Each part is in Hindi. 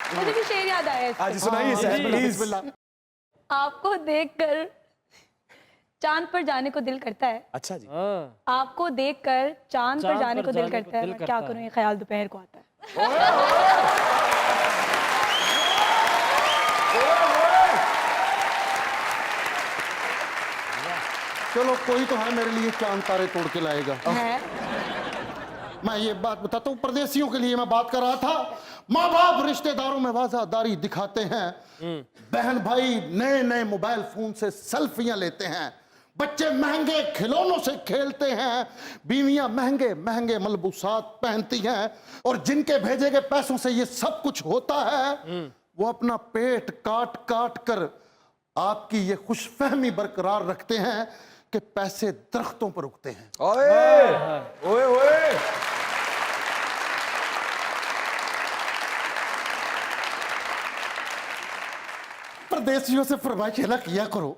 मुझे भी शेर याद आया इससे। आज सुनाइए सहर, प्लीज। आपको देखकर चांद पर जाने को दिल करता है। अच्छा जी। आपको देखकर चांद पर जाने को दिल करता है। मैं क्या करूं, ये ख्याल दोपहर को आता है। चलो कोई तो है मेरे लिए चांद तारे तोड़ के लाएगा। है? मैं ये बात बताता हूँ, परदेसियों के लिए मैं बात कर रहा था। माँ बाप रिश्तेदारों में वाजादारी दिखाते हैं, बहन भाई नए नए मोबाइल फोन से सेल्फियां लेते हैं, बच्चे महंगे खिलौनों से खेलते हैं, बीवियां महंगे महंगे मलबूसात पहनती हैं, और जिनके भेजे गए पैसों से ये सब कुछ होता है वो अपना पेट काट काट कर आपकी ये खुशफहमी बरकरार रखते हैं कि पैसे दरख्तों पर उगते हैं। ओए ओए ओए, परदेसियों से फरमाइश ना किया करो,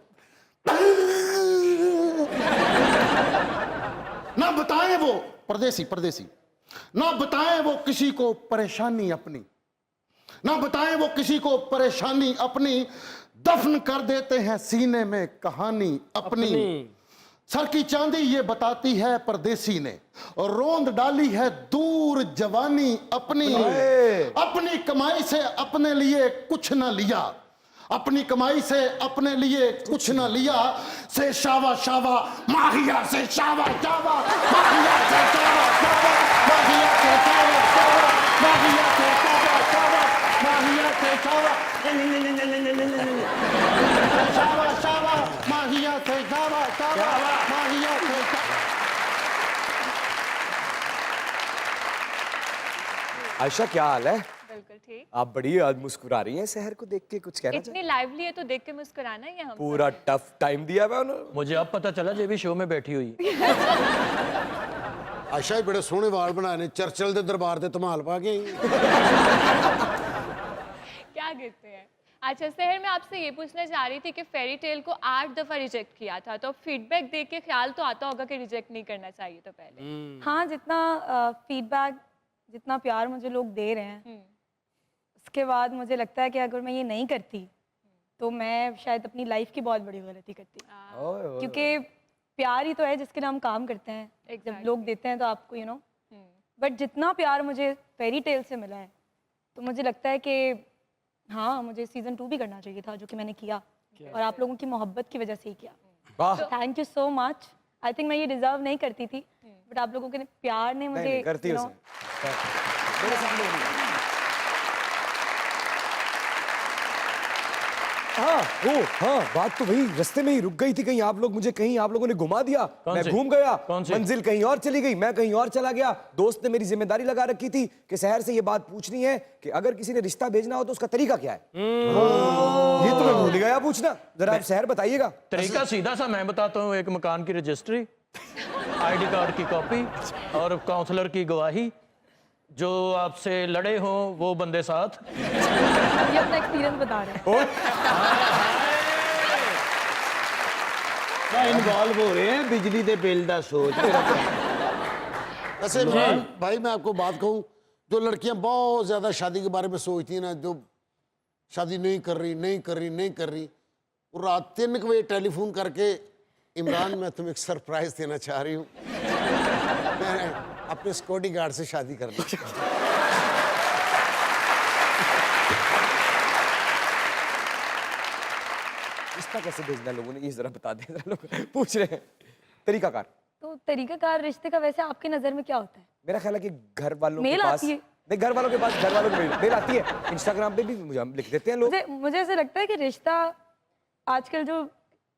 ना बताएं वो परदेसी परदेसी ना बताएं वो किसी को परेशानी अपनी, ना बताएं वो किसी को परेशानी अपनी, दफन कर देते हैं सीने में कहानी अपनी। सर की चांदी ये बताती है परदेसी ने, और रोंद डाली है दूर जवानी अपनी। अपनी कमाई से अपने लिए कुछ ना लिया, अपनी कमाई से अपने लिए कुछ ना लिया, से शावा शावा माहिया से शावा शावा माहिया से शावा शावा माहिया से शावा शावा माहिया से शावा शावा माहिया से शावा शावा शावा माहिया से शावा शावा माहिया से शावा। आयशा क्या हाल है? बिल्कुल ठीक। आप बड़ी आज मुस्कुरा रही हैं, शहर को देख के कुछ कहना इतनी लाइवली है तो देख के मुस्कुराना ही है हम। पूरा टफ टाइम दिया हुआ उन्होंने। मुझे अब पता चला जे भी शो में बैठी हुई। आशा बड़े सोहने वाल बनाने, चर्चिल दे दरबार ते धमाल पा के क्या कहते हैं। अच्छा सहर, मैं आपसे ये पूछना चाह रही थी कि फेरी टेल को 8 दफा रिजेक्ट किया था, तो फीडबैक देख के ख्याल तो आता होगा कि रिजेक्ट नहीं करना चाहिए तो पहले। हाँ, जितना फीडबैक, जितना प्यार मुझे लोग दे रहे हैं, उसके बाद मुझे लगता है कि अगर मैं ये नहीं करती तो मैं शायद अपनी लाइफ की बहुत बड़ी गलती करती, क्योंकि प्यार ही तो है जिसके लिए हम काम करते हैं। जब लोग देते हैं तो आपको यू नो, बट जितना प्यार मुझे फेरी टेल से मिला है तो मुझे लगता है कि हाँ, मुझे सीजन 2 भी करना चाहिए था, जो कि मैंने किया, और आप लोगों की मोहब्बत की वजह से ही किया। Thank you so much. I think मैं ये डिजर्व नहीं करती थी, बट आप लोगों के प्यार ने मुझे करती हो। हाँ वो हाँ, बात तो वही रास्ते में ही रुक गई थी। कहीं आप लोग मुझे, कहीं आप लोगों ने घुमा दिया, मैं घूम गया, मंजिल कहीं और चली गई, मैं कहीं और चला गया। दोस्त ने मेरी जिम्मेदारी लगा रखी थी कि शहर से ये बात पूछनी है कि अगर किसी ने रिश्ता भेजना हो तो उसका तरीका क्या है। ये तो मैं भूल गया पूछना, जरा आप शहर बताइएगा। तरीका सीधा सा मैं बताता हूँ, एक मकान की रजिस्ट्री, आईडी कार्ड की कॉपी और काउंसलर की गवाही, जो आपसे लड़े हों वो बंदे साथ। ये अपना एक्सपीरियंस बता रहे हैं। इन्वॉल्व हो रहे हैं बिजली दे बिल दा सोच। वैसे भाई मैं आपको बात कहूँ, जो लड़कियां बहुत ज्यादा शादी के बारे में सोचती हैं ना, जो शादी नहीं कर रही, वो रात 3 बजे टेलीफोन करके, इमरान मैं तुम्हें एक सरप्राइज देना चाह रही हूँ, मैं अपने सिक्योरिटी गार्ड से शादी करना। रिश्ता कैसे भेजना लोगों ने, ये जरा बता दें, जरा लोग पूछ रहे हैं। तरीकाकार तो तरीकाकार रिश्ते का वैसे आपकी नजर में क्या होता है? मेरा ख्याल है कि घर वालों मेल के पास, आती है। नहीं घर वालों के पास, घर वालों को मेल आती है, इंस्टाग्राम पे भी मुझे लिख देते हैं लोग। मुझे ऐसा लगता है कि रिश्ता आजकल जो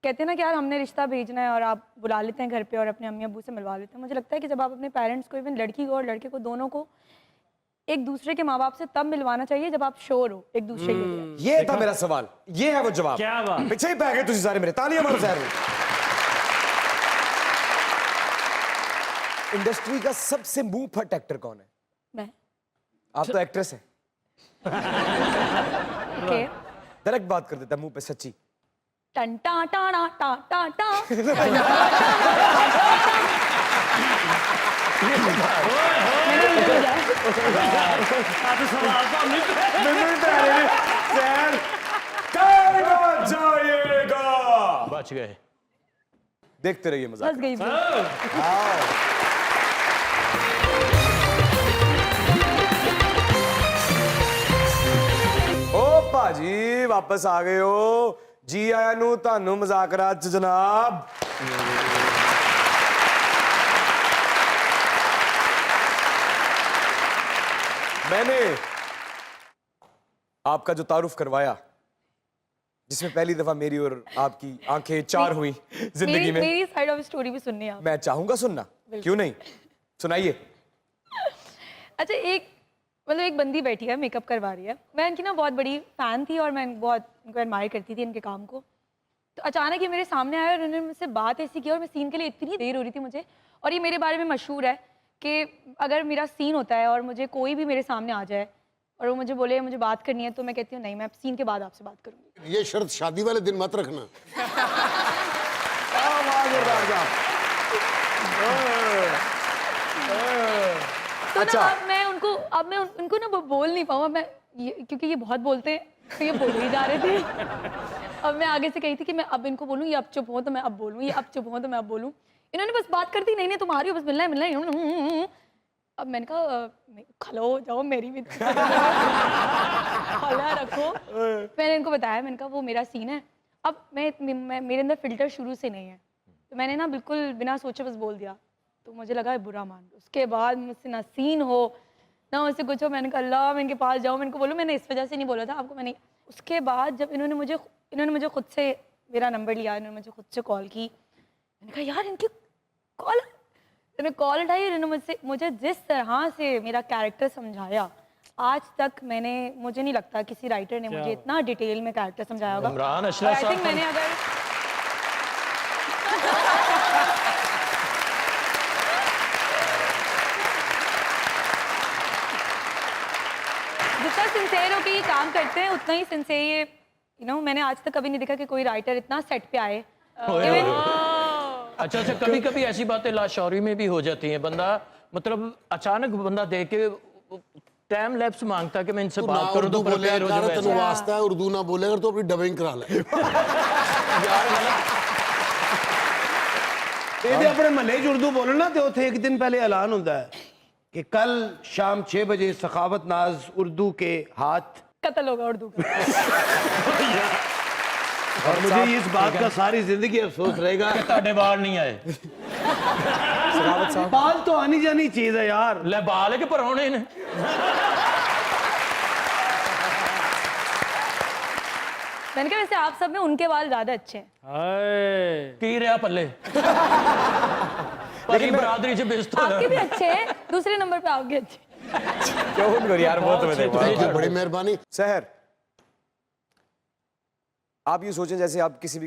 कहते हैं ना कि यार हमने रिश्ता भेजना है और आप बुला लेते हैं घर पे और अपने अम्मी अब्बू से मिलवा लेते हैं, मुझे लगता है कि जब आप अपने पेरेंट्स को, इवन लड़की को और लड़के को, दोनों को एक दूसरे के माँ बाप से तब मिलवाना चाहिए जब आप श्योर हो एक दूसरे के लिए। ये था मेरा सवाल, ये है वो जवाब। क्या बात, पीछे ही पै गए तुझे सारे मेरे। तालियां मारो शहर में। इंडस्ट्री का सबसे मुंह फट एक्टर कौन है? मैं। आप तो एक्ट्रेस हैं। ओके, डायरेक्ट बात कर देता मुंह पे, सच्ची। टन टा टा टा टा टा टा। आप सवाल तो हमने बच गए। देखते रहिए मजाक। हंस गई मैं। ओ भाजी वापस आ गए हो जी। आया नू तानू मजाकरात च जनाब। मैंने आपका जो तारुफ करवाया, जिसमें पहली दफा मेरी और आपकी आंखें चार हुई जिंदगी में, मेरी साइड ऑफ स्टोरी भी सुननी है आप। मैं चाहूंगा सुनना, क्यों नहीं, सुनाइए। अच्छा, एक बंदी बैठी है, मेकअप करवा रही है। मैं इनकी ना बहुत बड़ी फैन थी और मैं बहुत इनको एडमायर करती थी, इनके काम को। तो अचानक ये मेरे सामने आया और उन्होंने मुझसे बात ऐसी की और मैं सीन के लिए इतनी देर हो रही थी मुझे। और ये मेरे बारे में मशहूर है कि अगर मेरा सीन होता है और मुझे कोई भी मेरे सामने आ जाए और वो मुझे बोले मुझे बात करनी है, तो मैं कहती हूँ नहीं, मैं सीन के बाद आपसे बात करूँगी। ये शर्त शादी वाले दिन मत रखना। तो अच्छा। ना अब मैं उनको ना बोल नहीं पाऊँ। मैं क्योंकि ये बहुत बोलते हैं, तो ये बोले ही जा रहे थे। अब मैं आगे से कही थी कि मैं अब इनको बोलूँ, ये अब चुप हो तो मैं अब बोलूँ, ये अब चुप हो तो मैं अब बोलूँ। इन्होंने बस बात करती नहीं तुम्हारी हो, बस मिलना है। अब मैंने कहा खलो जाओ, मेरी भी खला रखो। मैंने इनको बताया, मैंने कहा वो मेरा सीन है। अब मैं मेरे अंदर फिल्टर शुरू से नहीं है, तो मैंने ना बिल्कुल बिना सोचे बस बोल दिया। तो मुझे लगा बुरा मान। उसके बाद मुझसे ना सीन हो ना मुझसे कुछ हो। मैंने कहा अल्लाह, मैं इनके पास जाऊँ, मैं इनको बोलूँ मैंने इस वजह से नहीं बोला था आपको, मैंने। उसके बाद जब इन्होंने मुझे खुद से मेरा नंबर लिया, इन्होंने मुझे खुद से कॉल की। मैंने कहा यार इनकी कॉल। मैंने कॉल उठाई और इन्होंने मुझे जिस तरह से मेरा कैरेक्टर समझाया, आज तक मुझे नहीं लगता किसी राइटर ने मुझे इतना डिटेल में कैरेक्टर समझाया होगा। इमरान अशरफ आई थिंक साहब मैंने अगर जितना सिंसेयर होकर ये काम करते हैं, उतना ही सिंसेयर ये मैंने आज तक कभी नहीं देखा कि कोई राइटर इतना सेट पे आए। अच्छा, कभी कभी ऐसी बातें लाशौरी में भी हो जाती हैं। बंदा मतलब अचानक बंदा देख के टाइम लैप्स मांगता है कि मैं इनसे तू बात ना करूं तो उर्दू बोले प्रिपेयर हो यार, जाए। तेनू वास्ता है उर्दू ना बोले अगर तो अपनी डबिंग करा ले। ਇਹਦੇ ਆਪਣੇ ਮਹੱਲੇ 'ਚ ਉਰਦੂ ਬੋਲਣਾ ਤੇ ਉੱਥੇ ਇੱਕ ਦਿਨ ਪਹਿਲੇ ਐਲਾਨ ਹੁੰਦਾ ਹੈ कि कल शाम 6 बजे सखावत नाज उर्दू के हाथ। कत्ल होगा उर्दू का। और मुझे इस बात का सारी जिंदगी अफसोस रहेगा कि ਤੁਹਾਡੇ ਬਾਲ नहीं आए। बाल तो आनी जानी चीज है यार। ले बाल है कि परौने ने। मैंने कहा वैसे आप सब में उनके बाल ज्यादा अच्छे हैं। की रहा पल्ले। लेकिन बरादरी से बेइज्जत हो आपके भी अच्छे हैं, दूसरे नंबर पे आपके अच्छे। क्यों करो यार, बहुत थैंक यू, बड़ी मेहरबानी। सहर, आप ये सोचें जैसे आप किसी भी